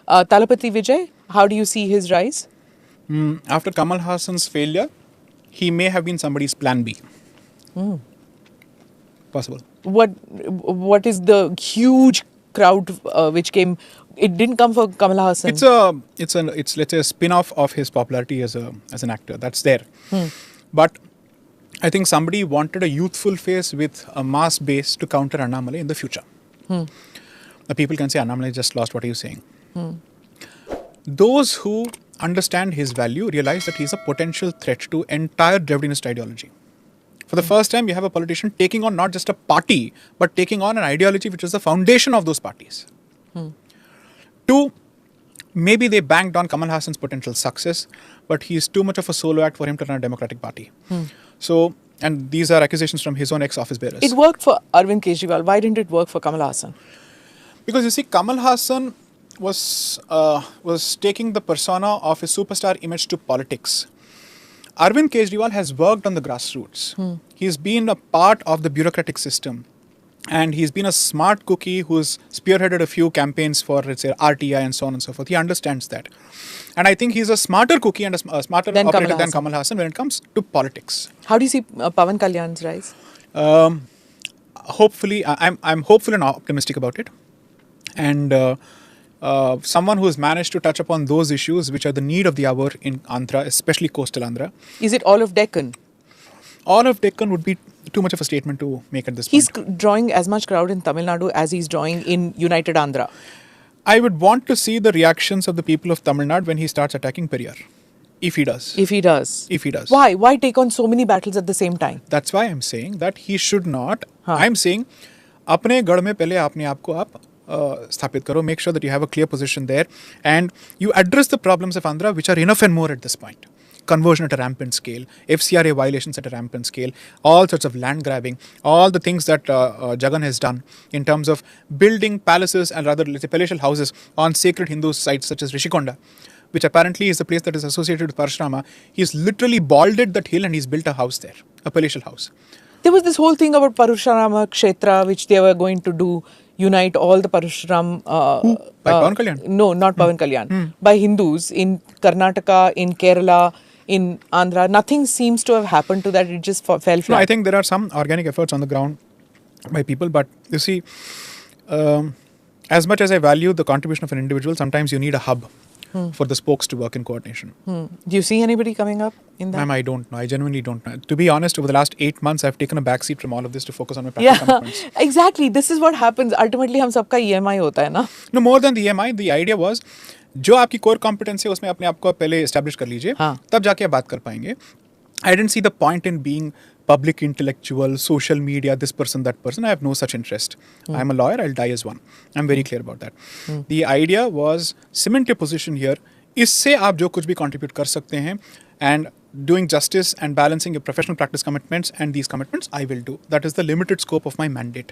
Thalapathy Vijay, how do you see his rise? After Kamal Hassan's failure, he may have been somebody's plan B. Possible. What is the huge crowd which came? It didn't come for Kamal Hassan. It's let's say a spin-off of his popularity as an actor. That's there. But I think somebody wanted a youthful face with a mass base to counter Annamalai in the future. The people can say Annamalai just lost. What are you saying? Those who understand his value realize that he's a potential threat to entire Dravidinist ideology. For the first time, you have a politician taking on not just a party, but taking on an ideology which is the foundation of those parties. Two, maybe they banked on Kamal Hassan's potential success, but he's too much of a solo act for him to run a democratic party. So, and these are accusations from his own ex-office bearers. It worked for Arvind Kejriwal. Why didn't it work for Kamal Hassan? Because you see, Kamal Hassan was taking the persona of his superstar image to politics. Arvind Kejriwal has worked on the grassroots. He's been a part of the bureaucratic system. And he's been a smart cookie who's spearheaded a few campaigns for, let's say, RTI and so on and so forth. He understands that. And I think he's a smarter cookie and a smarter operator than Kamal Hassan when it comes to politics. How do you see Pawan Kalyan's rise? Hopefully, I'm hopeful and optimistic about it. And someone who has managed to touch upon those issues which are the need of the hour in Andhra, especially coastal Andhra. Is it all of Deccan? All of Deccan would be too much of a statement to make at this point. He's drawing as much crowd in Tamil Nadu as he's drawing in United Andhra. I would want to see the reactions of the people of Tamil Nadu when he starts attacking Periyar. If he does. If he does. If he does. Why? Why take on so many battles at the same time? That's why I'm saying that he should not. I'm saying, अपने गढ़ में पहले अपने आप को आप स्थापित करो. Make sure that you have a clear position there. And you address the problems of Andhra, which are enough and more at this point. Conversion at a rampant scale, FCRA violations at a rampant scale, all sorts of land grabbing, all the things that Jagan has done in terms of building palaces and rather, let's say, palatial houses on sacred Hindu sites such as Rishikonda, which apparently is the place that is associated with Parashurama. He's literally balded that hill and he's built a house there, a palatial house. There was this whole thing about Parashurama Kshetra, which they were going to do, unite all the Parashuram... By Pawan Kalyan? No, not Pawan Kalyan. By Hindus in Karnataka, in Kerala, in Andhra. Nothing seems to have happened to that. It just fell flat. No, I think there are some organic efforts on the ground by people. But you see, as much as I value the contribution of an individual, sometimes you need a hub for the spokes to work in coordination. Do you see anybody coming up in that? Ma'am, I don't know. I genuinely don't know. To be honest, over the last 8 months, I've taken a backseat from all of this to focus on my practical commitments. Exactly. This is what happens. Ultimately, हम सबका EMI होता है ना? No, more than the EMI, the idea was, जो आपकी core competence है, उसमें अपने आप को पहले establish कर लीजिए, तब जाके आप बात कर पाएंगे. I didn't see the point in being public intellectual, social media, this person, that person. I have no such interest. I'm a lawyer, I'll die as one. I'm very clear about that. The idea was cement your position here. इससे आप जो कुछ भी contribute कर सकते हैं and doing justice and balancing your professional practice commitments and these commitments, I will do. That is the limited scope of my mandate.